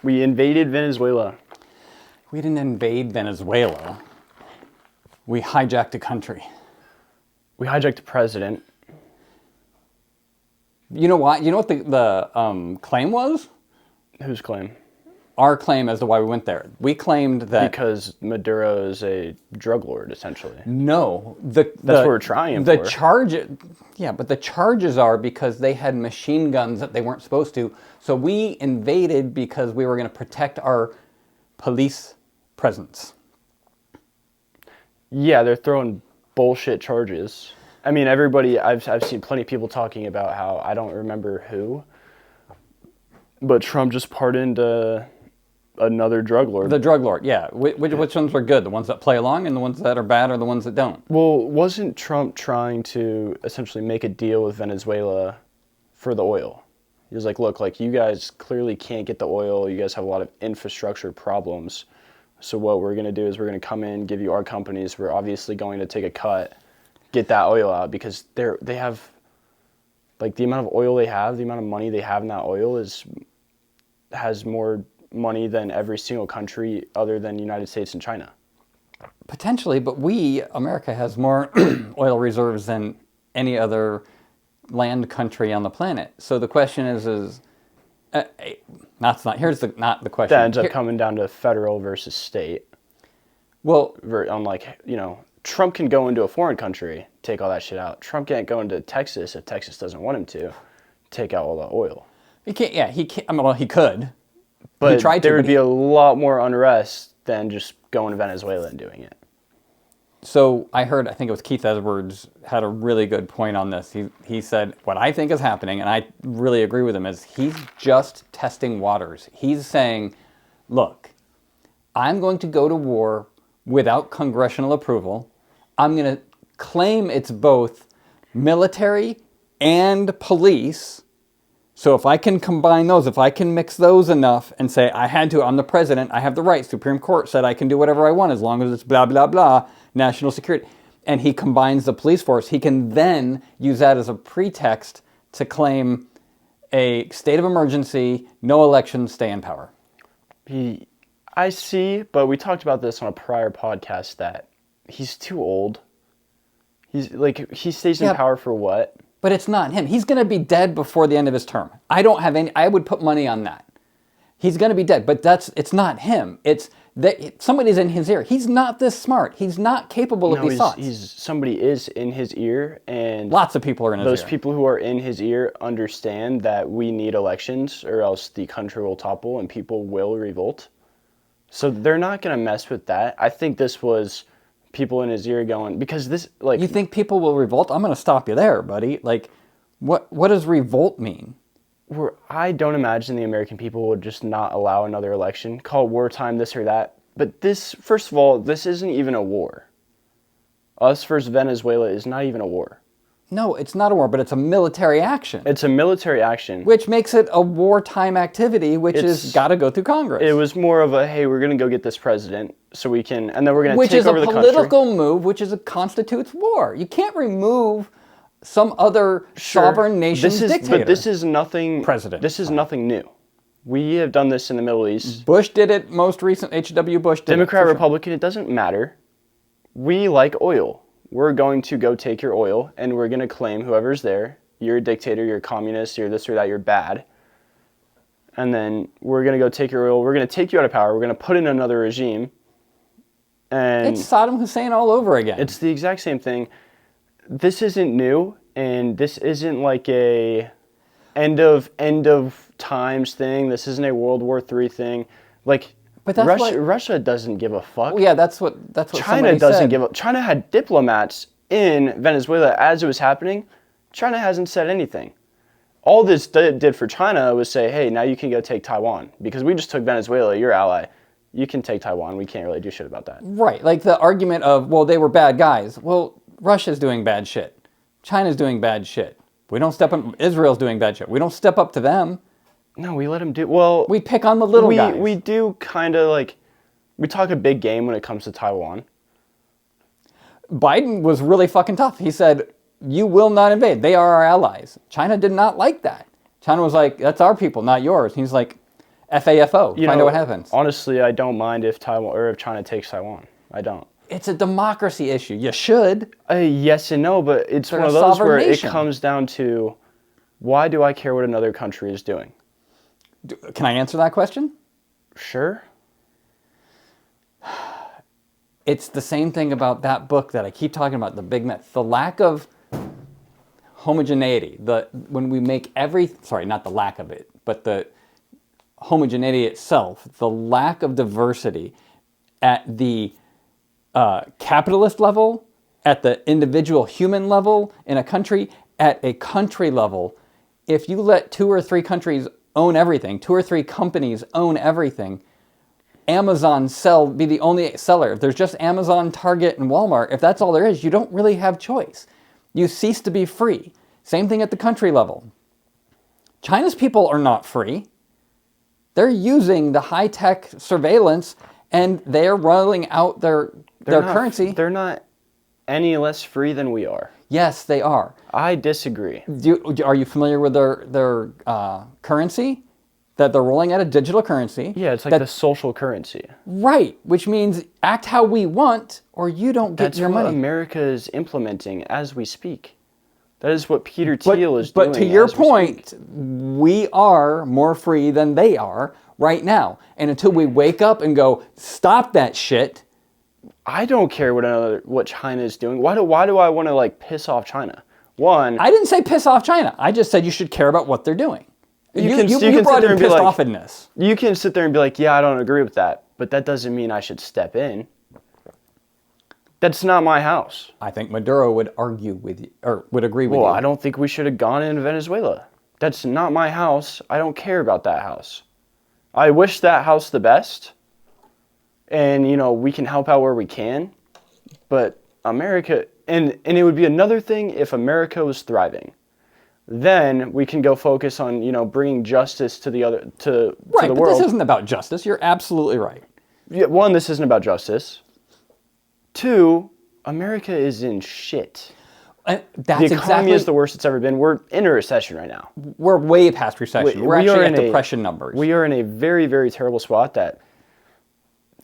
We invaded Venezuela. We didn't invade Venezuela. We hijacked a country. We hijacked the president. You know what? You know what the claim was? Whose claim? Our claim as to why we went there. We claimed that Because Maduro is a drug lord, essentially. no, That's what we're trying the for. But the charges are because they had machine guns that they weren't supposed to. So we invaded because we were going to protect our police presence. Yeah, they're throwing bullshit charges. I mean, everybody, I've seen plenty of people talking about how, I don't remember who, but Trump just pardoned another drug lord. The drug lord, yeah. Which ones were good? The ones that play along, and the ones that are bad are the ones that don't. Well, wasn't Trump trying to essentially make a deal with Venezuela for the oil? He was like, look, like you guys clearly can't get the oil. You guys have a lot of infrastructure problems. So what we're going to do is we're going to come in, give you our companies. We're obviously going to take a cut, get that oil out because they have, like the amount of oil they have, the amount of money they have in that oil has more money than every single country other than the United States and China. Potentially, but America has more oil reserves than any other land country on the planet. So the question is not the question. That ends up coming down to federal versus state. Well, Unlike, Trump can go into a foreign country, take all that shit out. Trump can't go into Texas if Texas doesn't want him to, take out all the oil. he can't. Yeah, he can't. I mean, well, he could. But he tried to, there would be a lot more unrest than just going to Venezuela and doing it. So I think it was Keith Edwards had a really good point on this. He said, what I think is happening, and I really agree with him, is he's just testing waters. He's saying, look, I'm going to go to war without congressional approval. I'm going to claim it's both military and police. So if I can combine those, if I can mix those enough and say, I'm the president, I have the right, Supreme Court said I can do whatever I want as long as it's blah, blah, blah, national security. And he combines the police force. He can then use that as a pretext to claim a state of emergency, no elections, stay in power. I see, but we talked about this on a prior podcast that he's too old. He stays in power for what? But it's not him. He's going to be dead before the end of his term. I would put money on that. He's going to be dead, but it's not him. It's that somebody's in his ear. He's not this smart. He's not capable of these thoughts. Somebody is in his ear, and lots of people are in his ear. Those people who are in his ear understand that we need elections or else the country will topple and people will revolt. So they're not going to mess with that. I think this was people in his ear going, because this, like... You think people will revolt? I'm going to stop you there, buddy. Like, what does revolt mean? I don't imagine the American people would just not allow another election, call wartime this or that. But this, first of all, this isn't even a war. Us versus Venezuela is not even a war. No, it's not a war, but it's a military action. It's a military action. Which makes it a wartime activity, which has got to go through Congress. It was more of a, hey, we're going to go get this president so we can, and then we're going to take over the country. Which is a political move, which constitutes war. You can't remove some other sovereign nation's dictator. But this is nothing... President. This is nothing new. We have done this in the Middle East. Bush did it most recent. H.W. Bush did Democrat, Republican, it doesn't matter. We like oil. We're going to go take your oil, and we're going to claim whoever's there, you're a dictator, you're a communist, you're this or that, you're bad. And then we're going to go take your oil, we're going to take you out of power, we're going to put in another regime. And it's Saddam Hussein all over again. It's the exact same thing. This isn't new, and this isn't like a end of times thing. This isn't a World War III thing. Like, but that's Russia doesn't give a fuck. Well, yeah, that's what China doesn't give a... China had diplomats in Venezuela as it was happening. China hasn't said anything. All this did for China was say, hey, now you can go take Taiwan. Because we just took Venezuela, your ally. You can take Taiwan. We can't really do shit about that. Right. Like the argument of, well, they were bad guys. Well, Russia's doing bad shit. China's doing bad shit. We don't step up... Israel's doing bad shit. We don't step up to them. No, we let them do... Well... We pick on the little guys. We do kind of like... We talk a big game when it comes to Taiwan. Biden was really fucking tough. He said, you will not invade. They are our allies. China did not like that. China was like, that's our people, not yours. He's like... FAFO. You Find know, out what happens. Honestly, I don't mind if Taiwan or if China takes Taiwan. I don't. It's a democracy issue. You should. Yes and no, but it's They're one a of those sovereign where nation. it comes down to, why do I care what another country is doing? Can I answer that question? Sure. It's the same thing about that book that I keep talking about, The Big Myth. The lack of homogeneity. When we make not the lack of it, but the homogeneity itself, the lack of diversity at the capitalist level, at the individual human level in a country, at a country level. If you let 2 or 3 countries own everything, 2 or 3 companies own everything, Amazon be the only seller. If there's just Amazon, Target, and Walmart, if that's all there is, you don't really have choice. You cease to be free. Same thing at the country level. China's people are not free. They're using the high-tech surveillance, and they're rolling out their currency. They're not any less free than we are. Yes, they are. I disagree. Are you familiar with their currency? That they're rolling out a digital currency. Yeah, it's like the social currency. Right, which means act how we want, or you don't get That's your what money. America is implementing as we speak. That is what Peter Thiel is doing. But to your as we point, speak. we are more free than they are right now. And until we wake up and go, stop that shit. I don't care what China is doing. Why do I want to piss off China? One, I didn't say piss off China. I just said you should care about what they're doing. You can brought sit there in and be pissed like, offedness. you can sit there and be like, yeah, I don't agree with that, but that doesn't mean I should step in. That's not my house. I think Maduro would argue with you, or would agree with Well, you. I don't think we should have gone into Venezuela. That's not my house. I don't care about that house. I wish that house the best. And, we can help out where we can. But America, and it would be another thing if America was thriving. Then we can go focus on, bringing justice to the Right, but but world. this isn't about justice. You're absolutely right. Yeah, one, this isn't about justice. 2, America is in shit. That's The economy exactly. is the worst it's ever been. We're in a recession right now. We're way past recession. We're We are actually in at a- depression numbers. We are in a very, very terrible spot that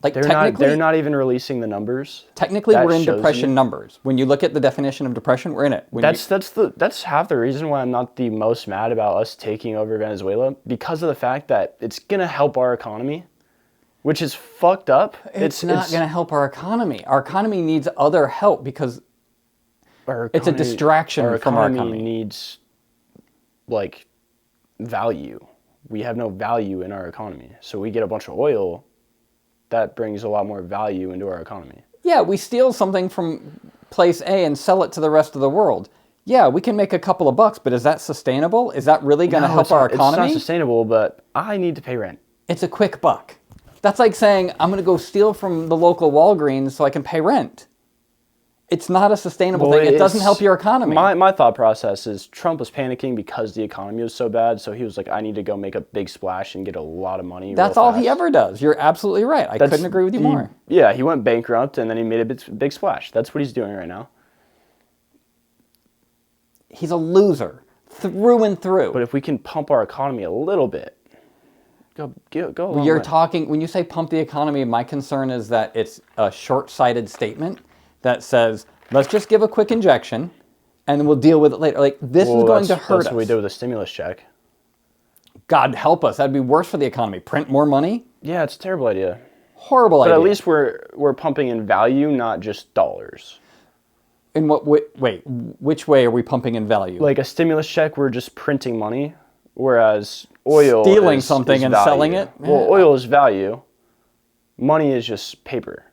Like they're not even releasing the numbers. Technically, that we're in shows depression you. numbers. When you look at the definition of depression, we're in it. That's half the reason why I'm not the most mad about us taking over Venezuela, because of the fact that it's gonna help our economy, which is fucked up. It's not going to help our economy. Our economy needs other help because it's a distraction from our economy. Needs value. We have no value in our economy, so we get a bunch of oil. That brings a lot more value into our economy. Yeah, we steal something from place A and sell it to the rest of the world. Yeah, we can make a couple of bucks, but is that sustainable? Is that really going to help our economy? It's not sustainable, but I need to pay rent. It's a quick buck. That's like saying, I'm going to go steal from the local Walgreens so I can pay rent. It's not a sustainable thing. It doesn't help your economy. My thought process is Trump was panicking because the economy was so bad, so he was like, I need to go make a big splash and get a lot of money. That's real all fast. he ever does. You're absolutely right. I couldn't agree with you more. Yeah, he went bankrupt and then he made a big splash. That's what he's doing right now. He's a loser through and through. But if we can pump our economy a little bit, go a long You're way. talking, when you say pump the economy, my concern is that it's a short-sighted statement that says, let's just give a quick injection and then we'll deal with it later. Like, this is going to hurt us. That's what we did with a stimulus check. God help us. That'd be worse for the economy. Print more money? Yeah, it's a terrible idea. Horrible But idea. at least we're pumping in value, not just dollars. In what way? Wait, which way are we pumping in value? Like a stimulus check, we're just printing money, whereas oil Stealing is something and value. selling it? Well, Yeah. oil is value. Money is just paper.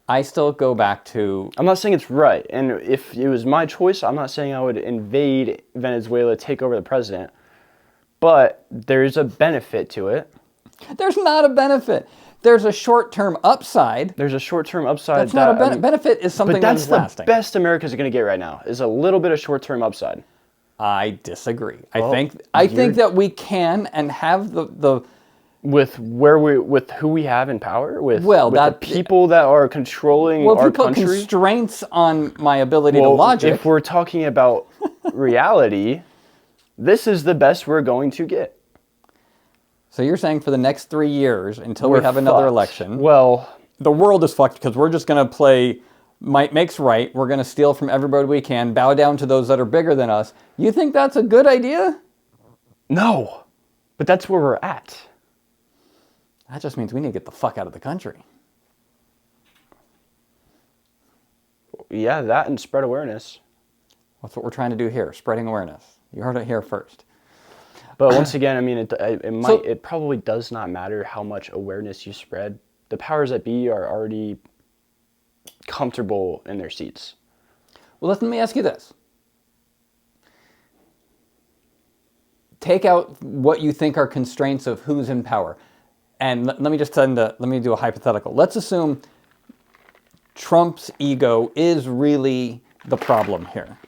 I still go back to, I'm not saying it's right, and if it was my choice, I'm not saying I would invade Venezuela, take over the president, but there's a benefit to it. there's not a benefit. There's a short-term upside. There's a short-term upside. That's not a benefit is something But that's that's the lasting. best America's going to get right now, is a little bit of short-term upside. I disagree. Well, I think that we can and have the With who we have in power, with the people that are controlling well, if our you put country. constraints on my ability to Well, logic, if we're talking about reality, this is the best we're going to get. So you're saying for the next 3 years, until we We're have another fucked. election, Well, the world is fucked because we're just going to play might makes right. We're going to steal from everybody we can, bow down to those that are bigger than us. You think that's a good idea? no. But that's where we're at. That just means we need to get the fuck out of the country. Yeah, that and spread awareness. That's what we're trying to do here, spreading awareness. You heard it here first. But once again, I mean, So- it probably does not matter how much awareness you spread. The powers that be are already comfortable in their seats. Well, let me ask you this. Take out what you think are constraints of who's in power. And let me just let me do a hypothetical. Let's assume Trump's ego is really the problem here.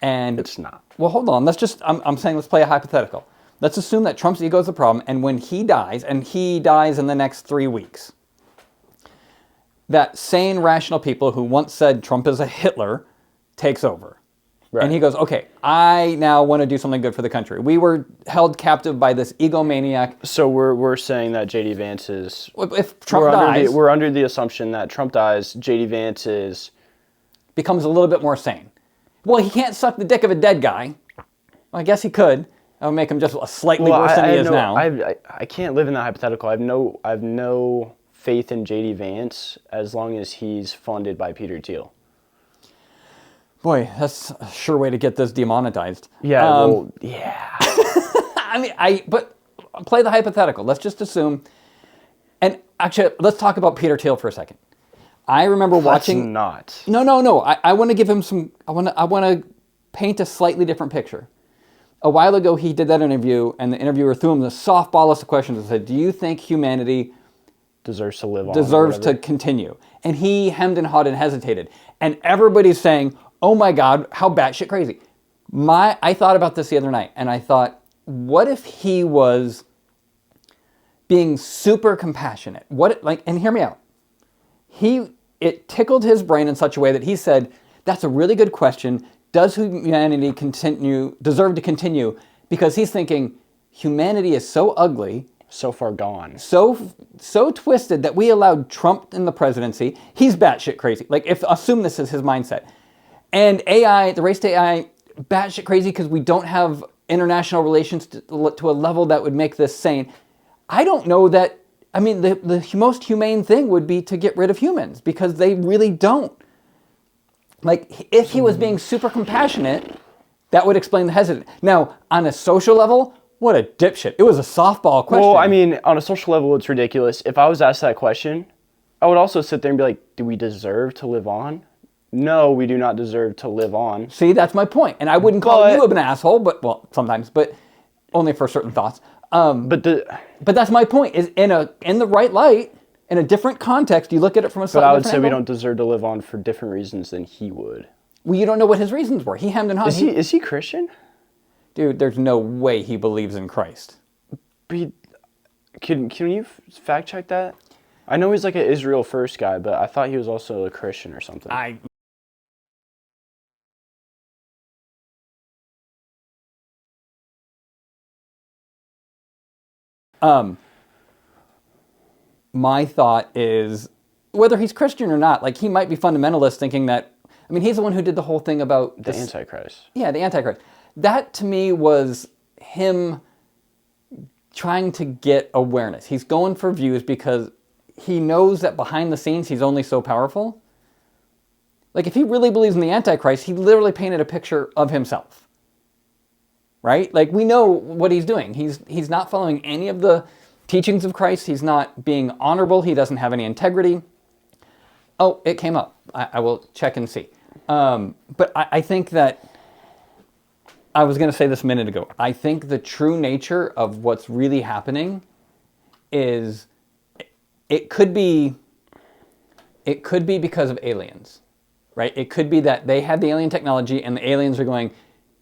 And It's not. well, hold on. I'm saying let's play a hypothetical. Let's assume that Trump's ego is the problem, and when he dies, and he dies in the next 3 weeks, that sane, rational people who once said Trump is a Hitler takes over. Right. And he goes, okay, I now want to do something good for the country. We were held captive by this egomaniac. So we're saying that JD Vance is. If Trump dies, We're under the assumption that Trump dies. JD Vance is. becomes a little bit more sane. Well, he can't suck the dick of a dead guy. Well, I guess he could. That would make him just slightly worse than he is now. I can't live in that hypothetical. I have no faith in JD Vance as long as he's funded by Peter Thiel. Boy, that's a sure way to get this demonetized. Yeah. I mean, but play the hypothetical. Let's just assume, and actually, let's talk about Peter Thiel for a second. I remember watching. Not. No. I want to give him some. I want to paint a slightly different picture. A while ago, he did that interview, and the interviewer threw him the softball list of questions and said, "Do you think humanity Deserves to live on. or deserves to whatever. continue?" And he hemmed and hawed and hesitated. And everybody's saying, "Oh my God, how batshit crazy!" I thought about this the other night, and I thought, what if he was being super compassionate? And hear me out. It tickled his brain in such a way that he said, "That's a really good question. Does humanity deserve to continue?" Because he's thinking humanity is so ugly, So far gone. so twisted that we allowed Trump in the presidency. He's batshit crazy. Assume this is his mindset. And AI, the race to AI, batshit crazy because we don't have international relations to a level that would make this sane. I don't know that. I mean, the most humane thing would be to get rid of humans because they really don't. If he was being super compassionate, that would explain the hesitant. Now, on a social level, what a dipshit. It was a softball question. Well, I mean, on a social level, it's ridiculous. If I was asked that question, I would also sit there and be like, do we deserve to live on? No, we do not deserve to live on. See, that's my point. And I wouldn't call you an asshole, well, sometimes, but only for certain thoughts. But that's my point, is in the right light, in a different context, you look at it from a slightly I would different say we angle. don't deserve to live on for different reasons than he would. Well, you don't know what his reasons were. He hemmed and hawed. Is he Christian? Dude, there's no way he believes in Christ. Can you fact check that? I know he's like an Israel first guy, but I thought he was also a Christian or something. My thought is, whether he's Christian or not, he might be fundamentalist, thinking that, I mean, he's the one who did the whole thing about the Antichrist. Yeah, the Antichrist. That, to me, was him trying to get awareness. He's going for views because he knows that behind the scenes, he's only so powerful. If he really believes in the Antichrist, he literally painted a picture of himself. Right? We know what he's doing. He's not following any of the teachings of Christ. He's not being honorable. He doesn't have any integrity. Oh, it came up. I will check and see. But I think that, I was going to say this a minute ago, I think the true nature of what's really happening is, it could be because of aliens, right? It could be that they had the alien technology and the aliens are going,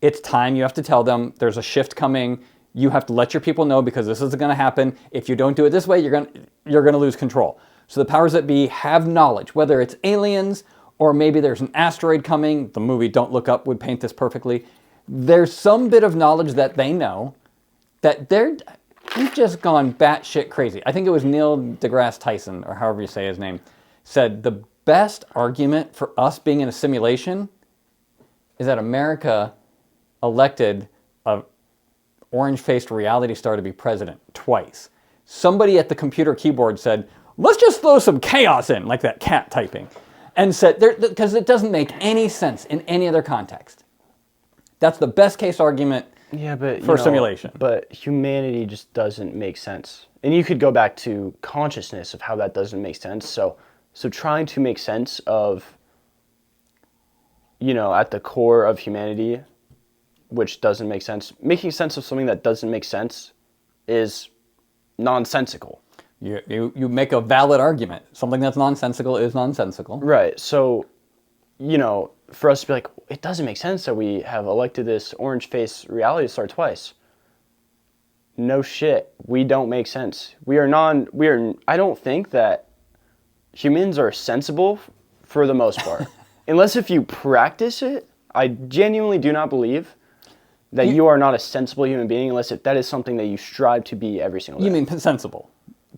it's time, you have to tell them, there's a shift coming, you have to let your people know because this is going to happen. If you don't do it this way, you're going to lose control. So the powers that be have knowledge, whether it's aliens or maybe there's an asteroid coming. The movie Don't Look Up would paint this perfectly. There's some bit of knowledge that they know that We've just gone batshit crazy. I think it was Neil deGrasse Tyson, or however you say his name, said the best argument for us being in a simulation is that America elected a orange-faced reality star to be president twice. Somebody at the computer keyboard said, let's just throw some chaos in, like that cat typing, and said, because it doesn't make any sense in any other context. That's the best case argument for simulation. But humanity just doesn't make sense. And you could go back to consciousness of how that doesn't make sense. So trying to make sense of, at the core of humanity, which doesn't make sense, making sense of something that doesn't make sense is nonsensical. You make a valid argument. Something that's nonsensical is nonsensical. Right. So, for us to be like, it doesn't make sense that we have elected this orange-faced reality star twice. No shit. We don't make sense. I don't think that humans are sensible for the most part. Unless if you practice it, I genuinely do not believe that you are not a sensible human being unless that is something that you strive to be every single day. You mean sensible.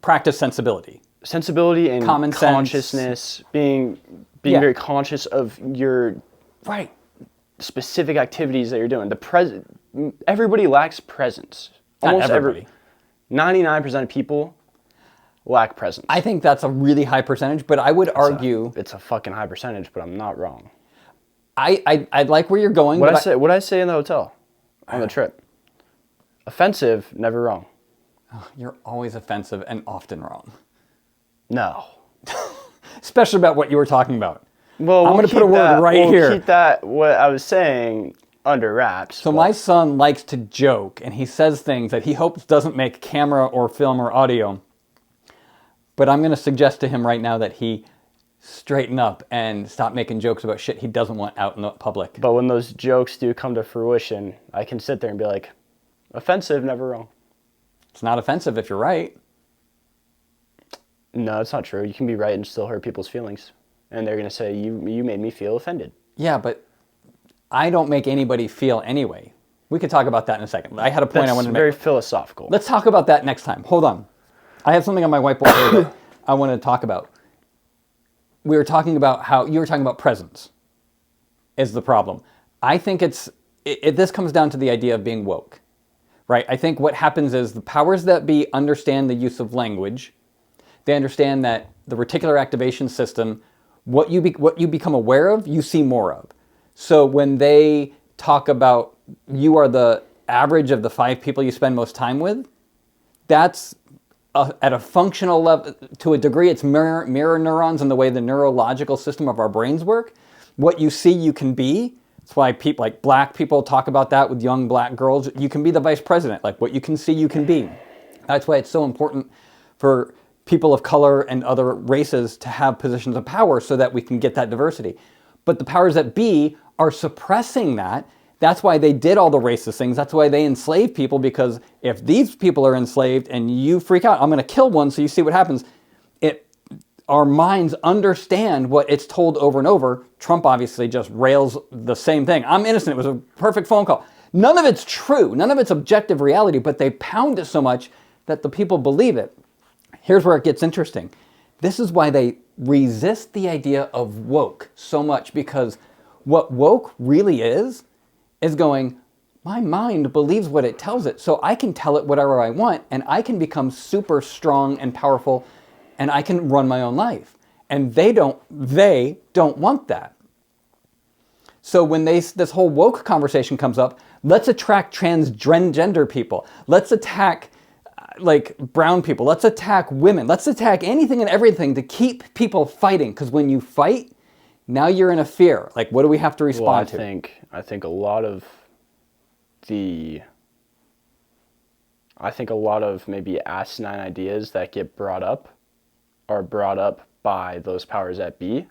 Practice sensibility. Sensibility and common consciousness, sense. being very conscious of your specific activities that you're doing. Everybody lacks presence. Not everybody. 99% of people lack presence. I think that's a really high percentage, but I would argue it's a fucking high percentage, but I'm not wrong. I like where you're going. What I say in the hotel on the trip? Offensive, never wrong. You're always offensive and often wrong. No. Especially about what you were talking about. Well, I'm going to put a word here. We'll keep that, what I was saying, under wraps. So my son likes to joke, and he says things that he hopes doesn't make camera or film or audio. But I'm going to suggest to him right now that he straighten up and stop making jokes about shit he doesn't want out in the public. But when those jokes do come to fruition, I can sit there and be like, offensive, never wrong. It's not offensive if you're right. No, it's not true. You can be right and still hurt people's feelings. And they're going to say, you made me feel offended. Yeah, but I don't make anybody feel anyway. We could talk about that in a second. I had a point I wanted to make. Very philosophical. Let's talk about that next time. Hold on. I have something on my whiteboard here that I want to talk about. We were talking about how you were talking about presence is the problem. I think this comes down to the idea of being woke, right? I think what happens is the powers that be understand the use of language. They understand that the reticular activation system, what you become aware of, you see more of. So when they talk about you are the average of the 5 people you spend most time with, that's at a functional level, to a degree, it's mirror neurons in the way the neurological system of our brains work. What you see, you can be. That's why people like black people talk about that with young black girls. You can be the vice president. Like what you can see, you can be. That's why it's so important for people of color and other races to have positions of power so that we can get that diversity. But the powers that be are suppressing that. That's why they did all the racist things. That's why they enslave people, because if these people are enslaved and you freak out, I'm going to kill one so you see what happens. Our minds understand what it's told over and over. Trump obviously just rails the same thing. I'm innocent. It was a perfect phone call. None of it's true. None of it's objective reality, but they pound it so much that the people believe it. Here's where it gets interesting. This is why they resist the idea of woke so much, because what woke really is going, my mind believes what it tells it, so I can tell it whatever I want, and I can become super strong and powerful, and I can run my own life. And they don't want that. So when this whole woke conversation comes up, let's attract transgender people. Let's attack like brown people. Let's attack women. Let's attack anything and everything to keep people fighting. Because when you fight, now you're in a fear. Like, what do we have to respond to? I think a lot of maybe asinine ideas that get brought up are brought up by those powers that be.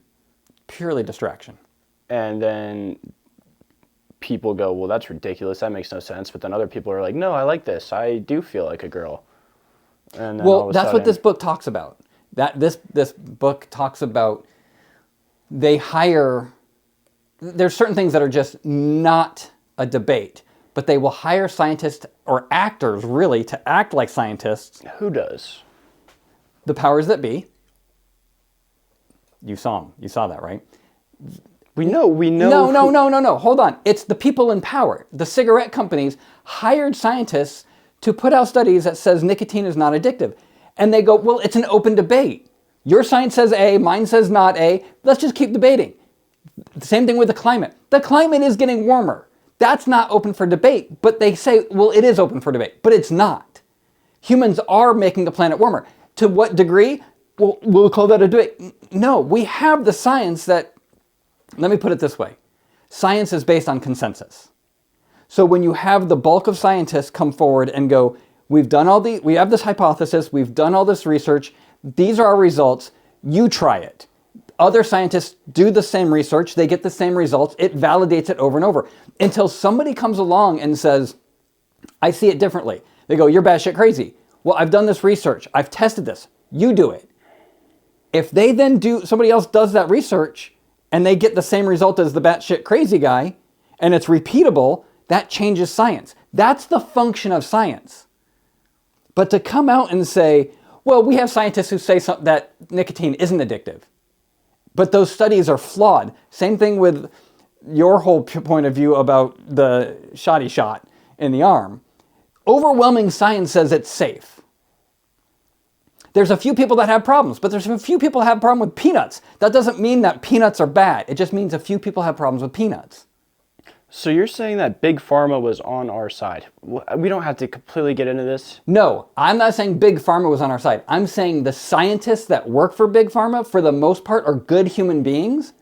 Purely distraction. And then people go, well, that's ridiculous. That makes no sense. But then other people are like, no, I like this. I do feel like a girl. And then that's what this book talks about. This book talks about there's certain things that are just not a debate. but they will hire scientists or actors, really, to act like scientists. Who does? The powers that be. You saw them. You saw that, right? We know. No. Hold on. It's the people in power. The cigarette companies hired scientists to put out studies that says nicotine is not addictive. And they go, well, it's an open debate. Your science says A, mine says not A. Let's just keep debating. The same thing with the climate. The climate is getting warmer. That's not open for debate. But they say, well, it is open for debate. But it's not. Humans are making the planet warmer. To what degree? Well, we'll call that a debate. No, we have the science that, let me put it this way. Science is based on consensus. So when you have the bulk of scientists come forward and go, we have this hypothesis, we've done all this research, these are our results, you try it. Other scientists do the same research, they get the same results, it validates it over and over. Until somebody comes along and says, I see it differently. They go, you're batshit crazy. Well, I've done this research, I've tested this, you do it. If they then somebody else does that research and they get the same result as the batshit crazy guy, and it's repeatable, that changes science. That's the function of science. But to come out and say, well, we have scientists who say that nicotine isn't addictive, but those studies are flawed. Same thing with your whole point of view about the shoddy shot in the arm. Overwhelming science says it's safe. There's a few people that have problems, but there's a few people that have a problem with peanuts. That doesn't mean that peanuts are bad. It just means a few people have problems with peanuts. So you're saying that Big Pharma was on our side. We don't have to completely get into this. No, I'm not saying Big Pharma was on our side. I'm saying the scientists that work for Big Pharma, for the most part, are good human beings,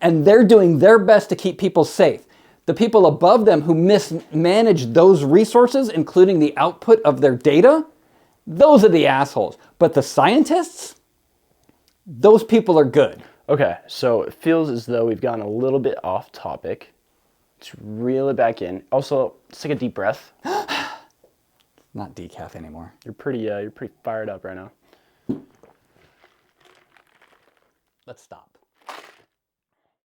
and they're doing their best to keep people safe. The people above them who mismanage those resources, including the output of their data, those are the assholes. But the scientists, those people are good. Okay, so it feels as though we've gotten a little bit off topic. Let's reel it back in. Also, let's take a deep breath. Not decaf anymore. You're pretty fired up right now. Let's stop.